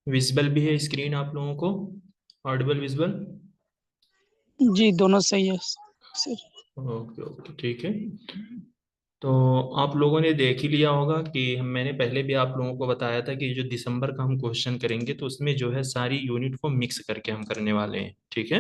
Visible भी है screen आप लोगों को? Audible, visible? जी दोनों सही है सर। ओके ओके, ठीक है। तो आप लोगों ने देख ही लिया होगा कि मैंने पहले भी आप लोगों को बताया था कि जो दिसंबर का हम क्वेश्चन करेंगे तो उसमें जो है सारी यूनिट को मिक्स करके हम करने वाले हैं, ठीक है।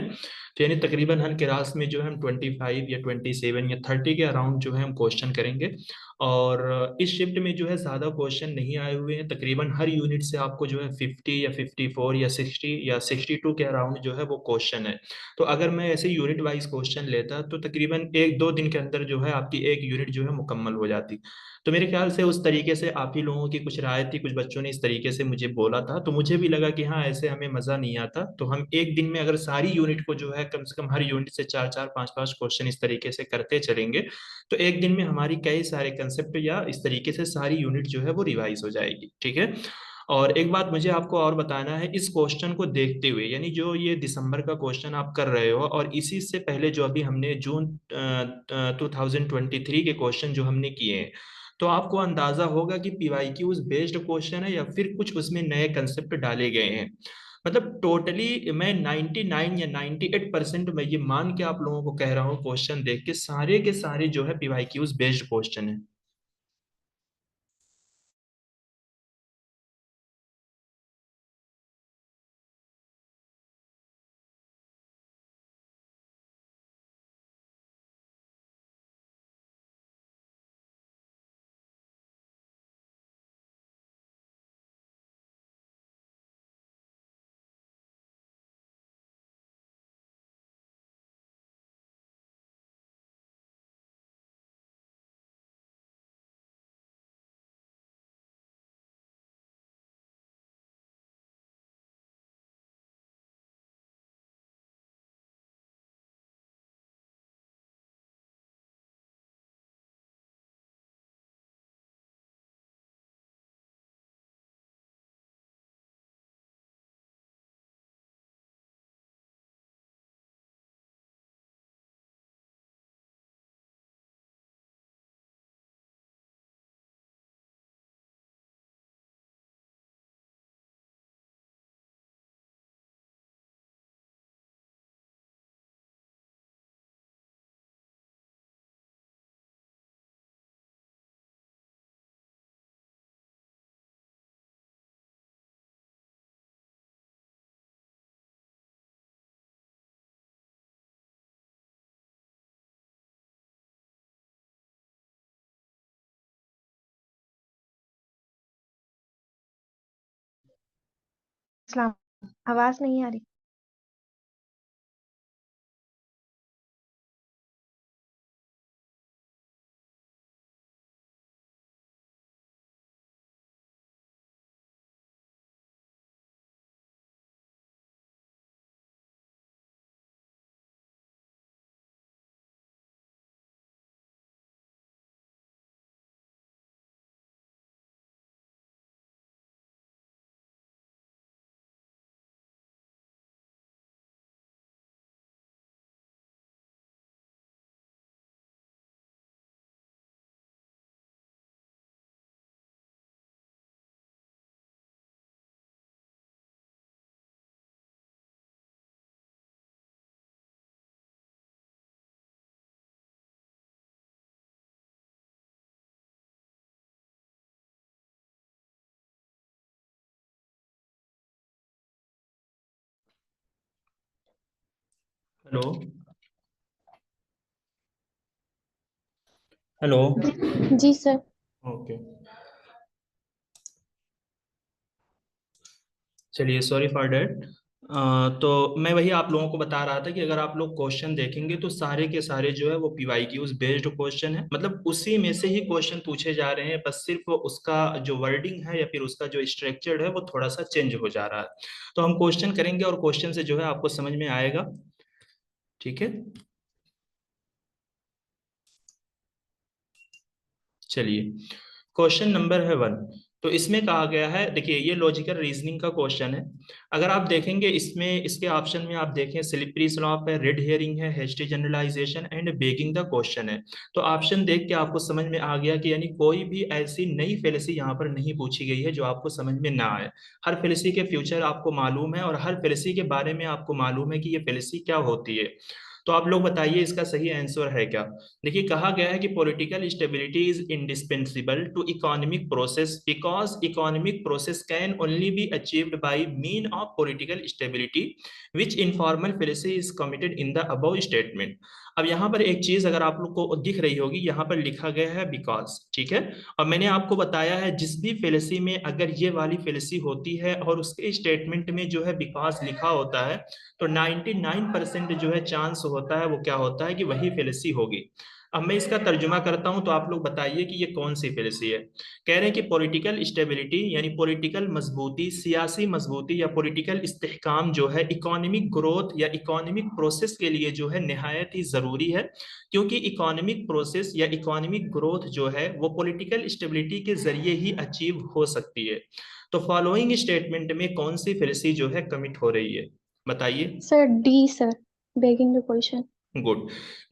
तो यानी तकरीबन हर क्लास में जो है हम 25 या 27 या 30 के अराउंड जो है हम क्वेश्चन करेंगे। और इस शिफ्ट में जो है ज़्यादा क्वेश्चन नहीं आए हुए हैं, तकरीबन हर यूनिट से आपको जो है 50 या 54 या 60 या 62 के अराउंड जो है वो क्वेश्चन है। तो अगर मैं ऐसे यूनिट वाइज क्वेश्चन लेता तो तकरीबन 1-2 दिन के अंदर जो है आपकी एक यूनिट जो है मुकम्मल हो जाती। तो मेरे ख्याल से उस तरीके से आप ही लोगों की कुछ राय थी, कुछ बच्चों ने इस तरीके से मुझे बोला था, तो मुझे भी लगा कि हाँ ऐसे हमें मज़ा नहीं आता, तो हम एक दिन में अगर सारी यूनिट को जो है कम से कम हर यूनिट से 4-4 5-5 क्वेश्चन इस तरीके से करते चलेंगे तो एक दिन में हमारी कई सारे कंसेप्ट या इस तरीके से सारी यूनिट जो है वो रिवाइज हो जाएगी, ठीक है। और एक बात मुझे आपको और बताना है, इस क्वेश्चन को देखते हुए यानी जो ये दिसंबर का क्वेश्चन आप कर रहे हो और इसी से पहले जो अभी हमने जून 2023 के क्वेश्चन जो हमने किए हैं, तो आपको अंदाजा होगा कि पीवाईक्यूज बेस्ड क्वेश्चन है या फिर कुछ उसमें नए कंसेप्ट डाले गए हैं। मतलब टोटली मैं 99 या 98% मैं ये मान के आप लोगों को कह रहा हूँ, क्वेश्चन देख के सारे जो है पीवाईक्यूज बेस्ड क्वेश्चन है। सलाम। आवाज नहीं आ रही। हेलो। हेलो। जी सर। ओके, चलिए, सॉरी फॉर डैट। तो मैं वही आप लोगों को बता रहा था कि अगर आप लोग क्वेश्चन देखेंगे तो सारे के सारे जो है वो पीवाईक्यूज बेस्ड क्वेश्चन है, मतलब उसी में से ही क्वेश्चन पूछे जा रहे हैं, बस सिर्फ उसका जो वर्डिंग है या फिर उसका जो स्ट्रक्चर है वो थोड़ा सा चेंज हो जा रहा है। तो हम क्वेश्चन करेंगे और क्वेश्चन से जो है आपको समझ में आएगा, ठीक है। चलिए, क्वेश्चन नंबर है 1। तो इसमें कहा गया है, देखिए ये लॉजिकल रीजनिंग का क्वेश्चन है। अगर आप देखेंगे इसमें, इसके ऑप्शन में आप देखें, स्लिपरी स्लॉप है, रेड हेयरिंग है, hasty generalisation and begging the question है। तो ऑप्शन देख के आपको समझ में आ गया कि यानी कोई भी ऐसी नई फेलिसी यहाँ पर नहीं पूछी गई है जो आपको समझ में ना आए। हर फेलिसी के फ्यूचर आपको मालूम है और हर फेलिसी के बारे में आपको मालूम है कि ये फेलिसी क्या होती है। तो आप लोग बताइए इसका सही आंसर है क्या। देखिए कहा गया है कि political stability is indispensable to economic process because economic process can only be achieved by mean of political stability which informal policy is committed in the above statement. अब यहाँ पर एक चीज अगर आप लोग को दिख रही होगी, यहाँ पर लिखा गया है बिकॉज, ठीक है। और मैंने आपको बताया है जिस भी फेलिसी में अगर ये वाली फेलिसी होती है और उसके स्टेटमेंट में जो है बिकॉज लिखा होता है, तो 99% जो है चांस होता है वो क्या होता है कि वही फेलिसी होगी। अब मैं इसका तर्जुमा करता हूं, तो आप लोग बताइए कि ये कौन सी फेलिसी है। कह रहे हैं कि पॉलिटिकल स्टेबिलिटी यानी पॉलिटिकल मजबूती, सियासी मजबूती या पॉलिटिकल इस्तेहकाम जो है इकोनॉमिक ग्रोथ या इकोनॉमिक प्रोसेस के लिए जो है निहायत ही जरूरी है। क्योंकि इकोनॉमिक प्रोसेस या इकोनॉमिक ग्रोथ जो है वो पॉलिटिकल स्टेबिलिटी के जरिए ही अचीव हो सकती है। तो फॉलोइंग स्टेटमेंट में कौन सी फेलिसी जो है कमिट हो रही है, बताइए। Sir D sir, begging the question. Good.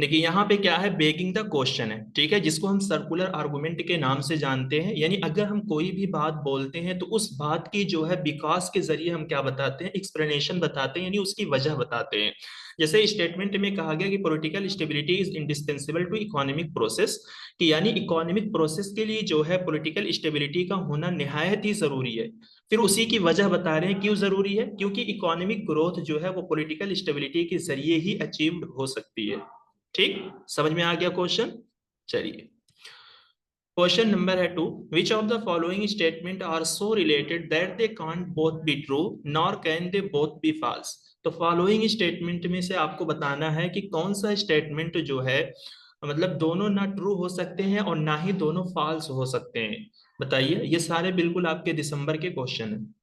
देखिए यहाँ पे क्या है, बेगिंग द क्वेश्चन है, ठीक है, जिसको हम सर्कुलर आर्गुमेंट के नाम से जानते हैं। यानी अगर हम कोई भी बात बोलते हैं तो उस बात की जो है विकास के जरिए हम क्या बताते हैं, एक्सप्लेनेशन बताते हैं, यानी उसकी वजह बताते हैं। जैसे स्टेटमेंट में कहा गया कि political stability is indispensable to economic process, कि यानी इकोनॉमिक प्रोसेस के लिए जो है पॉलिटिकल स्टेबिलिटी का होना निहायत ही जरूरी है। फिर उसी की वजह बता रहे हैं क्यों जरूरी है, क्योंकि इकोनॉमिक ग्रोथ जो है वो पॉलिटिकल स्टेबिलिटी के जरिए ही अचीव्ड हो सकती है। ठीक, समझ में आ गया क्वेश्चन। चलिए, क्वेश्चन नंबर है 2। Which of the following statement are so related that they can't both be true nor can they both be false. तो फॉलोइंग स्टेटमेंट में से आपको बताना है कि कौन सा स्टेटमेंट जो है मतलब दोनों ना ट्रू हो सकते हैं और ना ही दोनों फॉल्स हो सकते हैं। बताइए, ये सारे बिल्कुल आपके दिसंबर के क्वेश्चन हैं।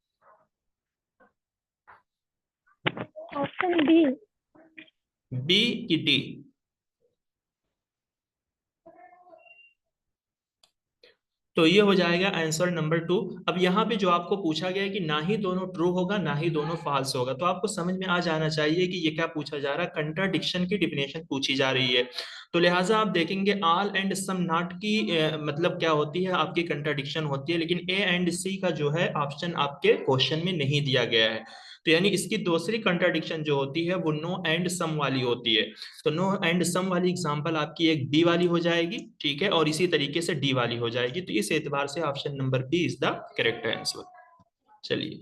Option B. बी की डी? तो ये हो जाएगा आंसर नंबर 2। अब यहाँ पे जो आपको पूछा गया है कि ना ही दोनों ट्रू होगा ना ही दोनों फॉल्स होगा, तो आपको समझ में आ जाना चाहिए कि ये क्या पूछा जा रहा है, कंट्राडिक्शन की डिफिनेशन पूछी जा रही है। तो लिहाजा आप देखेंगे ऑल एंड सम नॉट की मतलब क्या होती है, आपकी कंट्राडिक्शन होती है, लेकिन ए एंड सी का जो है ऑप्शन आपके क्वेश्चन में नहीं दिया गया है। तो यानी इसकी दूसरी कंट्राडिक्शन जो होती है वो नो एंड सम वाली होती है। तो नो एंड सम वाली एग्जांपल आपकी एक बी वाली हो जाएगी, ठीक है, और इसी तरीके से डी वाली हो जाएगी। तो इस एतबार से option number B is the correct answer. चलिए,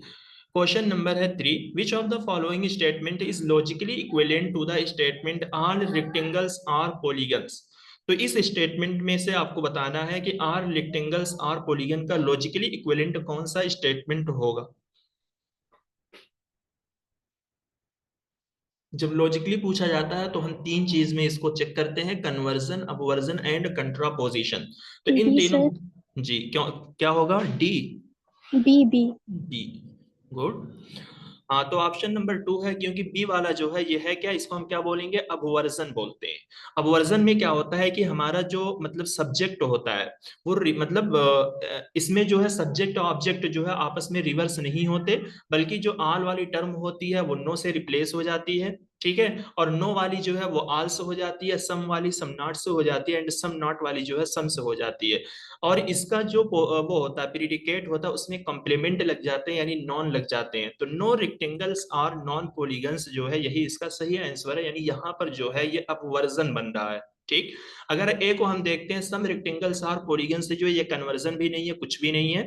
क्वेश्चन नंबर है 3। Which of the following statement is logically equivalent to the statement all rectangles are polygons. तो इस स्टेटमेंट में से आपको बताना है कि आर रेक्टेंगल्स आर पॉलीगन का लॉजिकली इक्विवेलेंट कौन सा स्टेटमेंट होगा। जब लॉजिकली पूछा जाता है तो हम तीन चीज में इसको चेक करते हैं, कन्वर्जन, अपवर्जन एंड कंट्रापोजिशन। तो इन बी तीनों, सर। जी क्यों, क्या होगा, D? B B. B, good. हाँ, तो ऑप्शन नंबर 2 है, क्योंकि बी वाला जो है ये है क्या, इसको हम क्या बोलेंगे, अपवर्जन बोलते हैं। अपवर्जन में क्या होता है कि हमारा जो मतलब सब्जेक्ट होता है वो मतलब इसमें जो है सब्जेक्ट और ऑब्जेक्ट जो है आपस में रिवर्स नहीं होते, बल्कि जो आल वाली टर्म होती है वो नो से रिप्लेस हो जाती है, ठीक है, और नो वाली जो है वो आल से हो जाती है, सम वाली सम नॉट से हो जाती है, एंड सम नॉट वाली जो है सम से हो जाती है। और इसका जो वो होता है प्रीडिकेट होता है उसमें कॉम्प्लीमेंट लग जाते हैं, यानी नॉन लग जाते हैं। तो no rectangles are non polygons जो है यही इसका सही आंसर है, यानी यहाँ पर जो है ये अपवर्जन बन रहा है। ठीक, अगर ए को हम देखते हैं, सम रेक्टेंगल्स आर पॉलीगन्स से जो है ये कन्वर्जन भी नहीं है, कुछ भी नहीं है।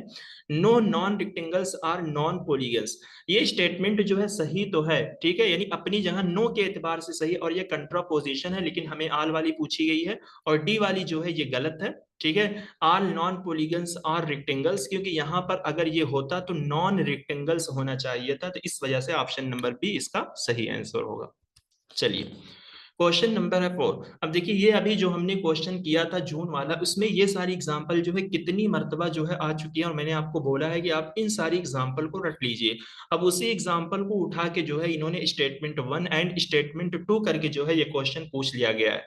No non rectangles are non polygons, ये स्टेटमेंट जो है सही तो है, ठीक है, यानी अपनी जगह नो के एतबार से सही, और ये कंट्रापोजिशन है, लेकिन हमें आल वाली पूछी गई है, और डी वाली जो है ये गलत है, ठीक है। आल नॉन पॉलीगन्स आर रेक्टेंगल्स, क्योंकि यहाँ पर अगर ये होता तो नॉन रेक्टेंगल्स होना चाहिए था, तो इस वजह से ऑप्शन नंबर बी इसका सही आंसर होगा। चलिए, क्वेश्चन नंबर है 4। अब देखिए ये अभी जो हमने क्वेश्चन किया था जून वाला, उसमें ये सारी एग्जांपल जो है कितनी मर्तबा जो है आ चुकी है, और मैंने आपको बोला है कि आप इन सारी एग्जांपल को रट लीजिए। अब उसी एग्जांपल को उठा के जो है इन्होंने स्टेटमेंट 1 एंड स्टेटमेंट 2 करके जो है ये क्वेश्चन पूछ लिया गया है।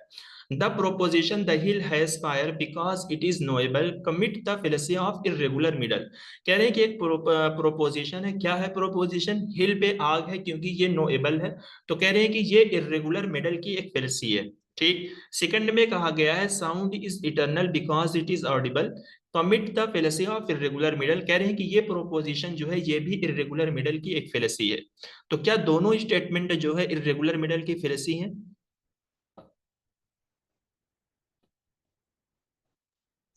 The proposition the hill has fire because it is knowable commit the fallacy of irregular middle. कह रहे हैं कि एक प्रोपोजिशन है। क्या है प्रोपोजिशन? हिल पे आग है क्योंकि ये नोएबल है। तो कह रहे हैं कि ये इरेगुलर मिडल की एक फेलेसी है। ठीक। सेकंड में कहा गया है sound is eternal because it is Audible commit the fallacy of irregular middle. कह रहे हैं कि ये प्रोपोजिशन जो है ये भी इरेगुलर मिडल की एक फेलेसी है। तो क्या दोनों स्टेटमेंट जो है इरेगुलर मिडल की फेलेसी हैं?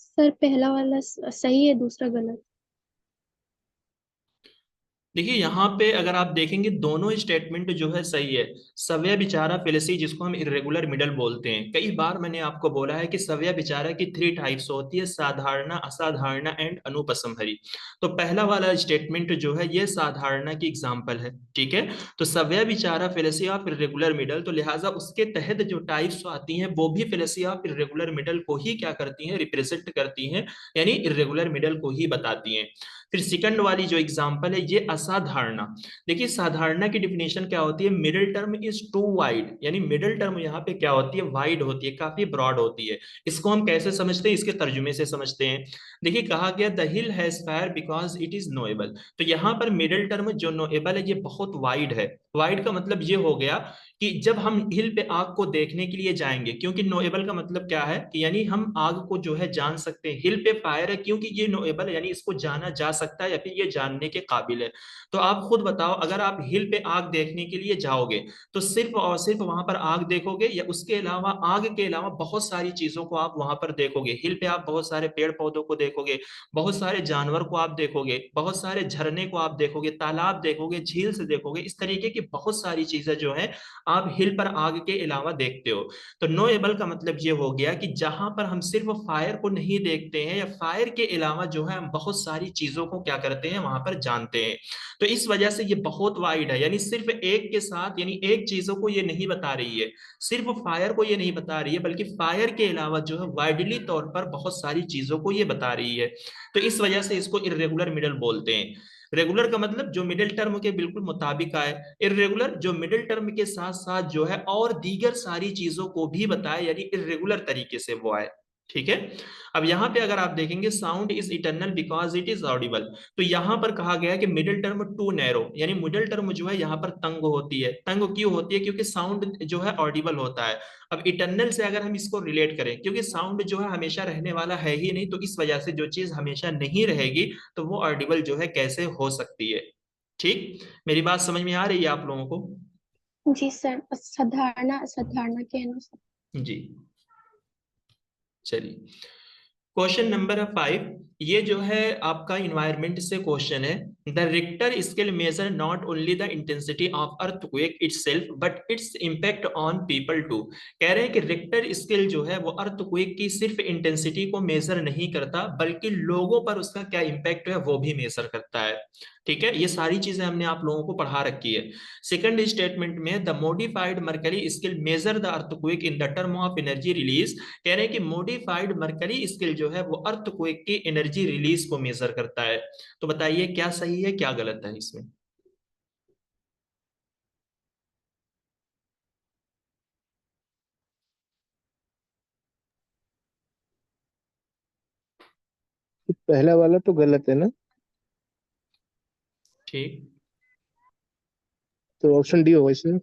सर पहला वाला सही है, दूसरा गलत। देखिए यहाँ पे अगर आप देखेंगे दोनों स्टेटमेंट जो है सही है। सव्य विचारा फेलेसी जिसको हम इरेगुलर मिडल बोलते हैं, कई बार मैंने आपको बोला है कि सव्य विचारा की 3 टाइप्स होती है, साधारणा, असाधारणा एंड अनुपसंहरी। तो पहला वाला स्टेटमेंट जो है ये साधारणा की एग्जाम्पल है। ठीक है। तो सव्य विचारा फेलेसी ऑफ इरेगुलर मिडल, तो लिहाजा उसके तहत जो टाइप्स आती हैं वो भी फेलेसी ऑफ इरेगुलर मिडल को ही क्या करती हैं, रिप्रेजेंट करती हैं, यानी इरेगुलर मिडल को ही बताती हैं। फिर सेकंड वाली जो एग्जांपल है ये असाधारणा। देखिए साधारणा की डिफिनेशन क्या होती है? Middle term is too wide, यानी मिडिल टर्म यहाँ पे क्या होती है, वाइड होती है, काफी ब्रॉड होती है। इसको हम कैसे समझते हैं? इसके तर्जुमे से समझते हैं। देखिए कहा गया the hill has fire because it is knowable. तो यहाँ पर मिडिल टर्म जो नोएबल है ये बहुत वाइड है। वाइड का मतलब ये हो गया कि जब हम हिल पे आग को देखने के लिए जाएंगे, क्योंकि नोएबल का मतलब क्या है कि यानी हम आग को जो है जान सकते हैं। हिल पे फायर है क्योंकि ये नोएबल है, यानी इसको जाना जा सकता है या फिर ये जानने के काबिल है। तो आप खुद बताओ, अगर आप हिल पे आग देखने के लिए जाओगे तो सिर्फ और सिर्फ वहां पर आग देखोगे, या उसके अलावा आग के अलावा बहुत सारी चीजों को आप वहां पर देखोगे? हिल पे आप बहुत सारे पेड़ पौधों को देखोगे, बहुत सारे जानवर को आप देखोगे, बहुत सारे झरने को आप देखोगे, तालाब देखोगे, झील से देखोगे, इस तरीके की बहुत सारी चीजें जो है आप हिल पर आग के अलावा देखते हो। तो नो एबल का मतलब ये हो गया कि जहां पर हम सिर्फ फायर को नहीं देखते हैं, या फायर के अलावा जो है हम बहुत सारी चीजों को क्या करते हैं, वहां पर जानते हैं। तो इस वजह से ये बहुत वाइड है, यानी सिर्फ एक के साथ, यानी एक चीजों को ये नहीं बता रही है, सिर्फ फायर को ये नहीं बता रही है, बल्कि फायर के अलावा जो है वाइडली तौर पर बहुत सारी चीजों को ये बता रही है। तो इस वजह से इसको इरेगुलर मिडल बोलते हैं। रेगुलर का मतलब जो मिडिल टर्म के बिल्कुल मुताबिक आए, इरेगुलर जो मिडिल टर्म के साथ साथ जो है और दीगर सारी चीजों को भी बताए, यानी इरेगुलर तरीके से वो आए। ठीक है। अब यहां पे अगर आप देखेंगे sound is eternal because it is Audible, तो यहां पर कहा गया है कि मिडिल टर्म टू नैरो, यानी मिडिल टर्म जो है यहाँ पर तंग होती है। तंग क्यों होती है? क्योंकि साउंड जो है ऑडिबल होता है। अब इटर्नल से अगर हम इसको रिलेट करें, क्योंकि साउंड जो है हमेशा रहने वाला है ही नहीं, तो इस वजह से जो चीज हमेशा नहीं रहेगी तो वो ऑडिबल जो है कैसे हो सकती है? ठीक। मेरी बात समझ में आ रही है आप लोगों को? जी सर, साधारणा साधारणा के अनुसार। जी। चलिए क्वेश्चन नंबर 5, ये जो है आपका इन्वायरमेंट से क्वेश्चन है। The Richter scale measure not only the intensity of earthquake itself but its impact on people too. कह रहे हैं कि रिक्टर स्केल जो है वो अर्थक्वेक की सिर्फ इंटेंसिटी को मेजर नहीं करता, बल्कि लोगों पर उसका क्या इम्पैक्ट है वो भी मेजर करता है। ठीक है, ये सारी चीजें हमने आप लोगों को पढ़ा रखी है। सेकंड स्टेटमेंट में the modified mercury scale measure the earthquake in the term of energy release. कह रहे हैं कि मॉडिफाइड मर्करी स्केल जो है वो अर्थक्वेक की एनर्जी रिलीज को मेजर करता है। तो बताइए क्या सही है क्या गलत है इसमें? पहला वाला तो गलत है ना? ठीक, तो ऑप्शन डी होगा इसमें।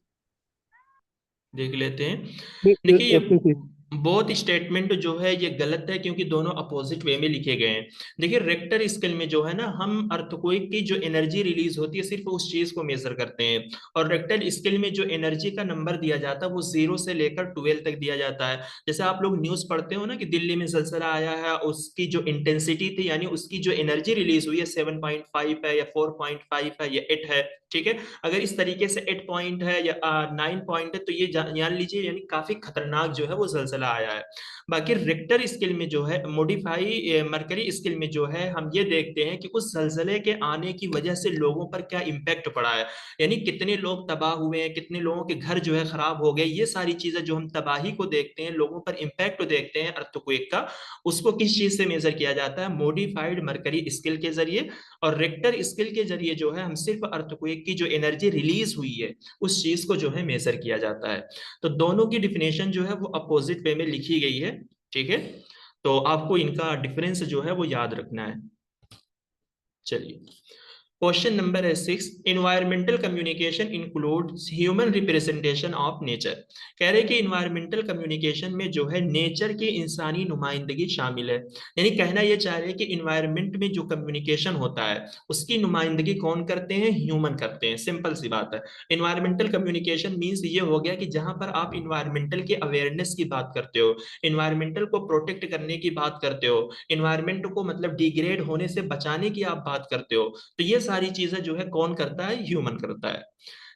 देख लेते हैं। नहीं, देखिए ये ऑप्शन सी। बोथ स्टेटमेंट जो है ये गलत है, क्योंकि दोनों अपोजिट वे में लिखे गए हैं। देखिए रेक्टर स्केल में जो है ना, हम अर्थक्वेक की जो एनर्जी रिलीज होती है सिर्फ उस चीज को मेजर करते हैं। और रेक्टर स्केल में जो एनर्जी का नंबर दिया जाता है वो 0 से लेकर 12 तक दिया जाता है। जैसे आप लोग न्यूज पढ़ते हो ना कि दिल्ली में जलजला आया है, उसकी जो इंटेंसिटी थी, यानी उसकी जो एनर्जी रिलीज हुई है 7.5 है या 4.5 है या 8 है। ठीक है। अगर इस तरीके से 8 पॉइंट है या 9 पॉइंट है तो ये जान लीजिए यानी काफी खतरनाक जो है वो जलजला आया है। बाकी रिक्टर स्केल में जो है, मॉडिफाई मरकरी स्केल में जो है, हम ये देखते हैं कि उस जलजले के आने की वजह से लोगों पर क्या इम्पैक्ट पड़ा है, यानी कितने लोग तबाह हुए हैं, कितने लोगों के घर जो है खराब हो गए। ये सारी चीजें जो हम तबाही को देखते हैं, लोगों पर इम्पैक्ट देखते हैं अर्थक्वेक का, उसको किस चीज से मेजर किया जाता है? मॉडिफाइड मरकरी स्केल के जरिए। और रेक्टर स्केल के जरिए जो है हम सिर्फ अर्थक्वेक की जो एनर्जी रिलीज हुई है उस चीज को जो है मेजर किया जाता है। तो दोनों की डिफिनेशन जो है वो अपोजिट वे वे में लिखी गई है, ठीक है। तो आपको इनका डिफरेंस जो है वो याद रखना है। चलिए, क्वेश्चन नंबर है 6, environmental communication includes human representation of nature. कह रहे कि इन्वायरमेंटल कम्युनिकेशन में जो है नेचर की इंसानी नुमाइंदगी शामिल है। यानी कहना यह चाह रहे हैं कि इन्वायरमेंट में जो कम्युनिकेशन होता है उसकी नुमाइंदगी कौन करते हैं? ह्यूमन करते हैं। सिंपल सी बात है। इन्वायरमेंटल कम्युनिकेशन मीन्स ये हो गया कि जहां पर आप इन्वायरमेंटल के अवेयरनेस की बात करते हो, इन्वायरमेंटल को प्रोटेक्ट करने की बात करते हो, इन्वायरमेंट को मतलब डिग्रेड होने से बचाने की आप बात करते हो, तो ये सारी चीजें जो है कौन करता है? ह्यूमन करता है।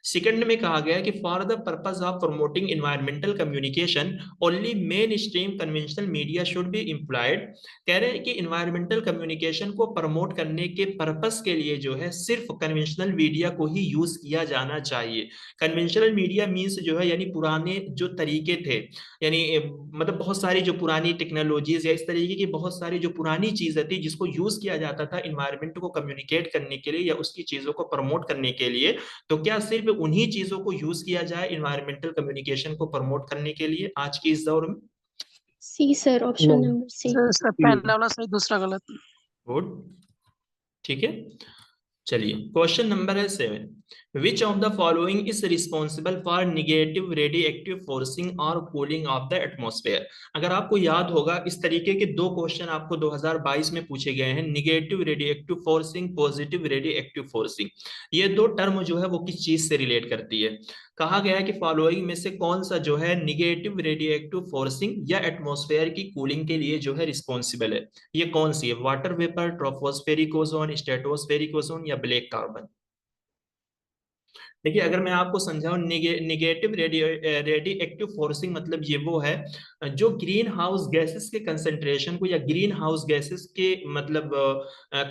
सेकंड में कहा गया है कि for the purpose of promoting environmental communication only main stream conventional media should be employed. कह रहे हैं कि इन्वायरमेंटल कम्युनिकेशन को प्रमोट करने के पर्पस के लिए जो है सिर्फ कन्वेंशनल मीडिया को ही यूज किया जाना चाहिए। कन्वेंशनल मीडिया मीन्स जो है यानी पुराने जो तरीके थे, यानी मतलब बहुत सारी जो पुरानी टेक्नोलॉजीज या इस तरीके की बहुत सारी जो पुरानी चीजें थी जिसको यूज किया जाता था इन्वायरमेंट को कम्युनिकेट करने के लिए या उसकी चीजों को प्रमोट करने के लिए, तो क्या सिर्फ उन्हीं चीजों को यूज किया जाए इन्वायरमेंटल कम्युनिकेशन को प्रमोट करने के लिए आज की इस दौर में? सी सर, ऑप्शन नहीं। नंबर सी। सर पहला वाला सही, दूसरा गलत। गुड, ठीक है। चलिए, क्वेश्चन नंबर है 7, विच of the following is responsible for negative radioactive forcing और कूलिंग ऑफ द एटमॉस्फेयर। अगर आपको याद होगा इस तरीके के दो क्वेश्चन आपको 2022 में पूछे गए हैं, negative radioactive forcing, positive radioactive forcing. ये दो टर्म जो है वो किस चीज से रिलेट करती है? कहा गया है कि फॉलोइंग में से कौन सा जो है निगेटिव रेडिएक्टिव फोर्सिंग या एटमॉस्फेयर की कूलिंग के लिए जो है रिस्पॉन्सिबल है? ये कौन सी है? Water vapour, tropospheric ozone, stratospheric ozone या ब्लैक कार्बन? देखिए, अगर मैं आपको समझाऊं, निगेटिव रेडिएक्टिव फोर्सिंग मतलब ये वो है जो ग्रीन हाउस गैसेस के कंसंट्रेशन को या ग्रीन हाउस गैसेस के मतलब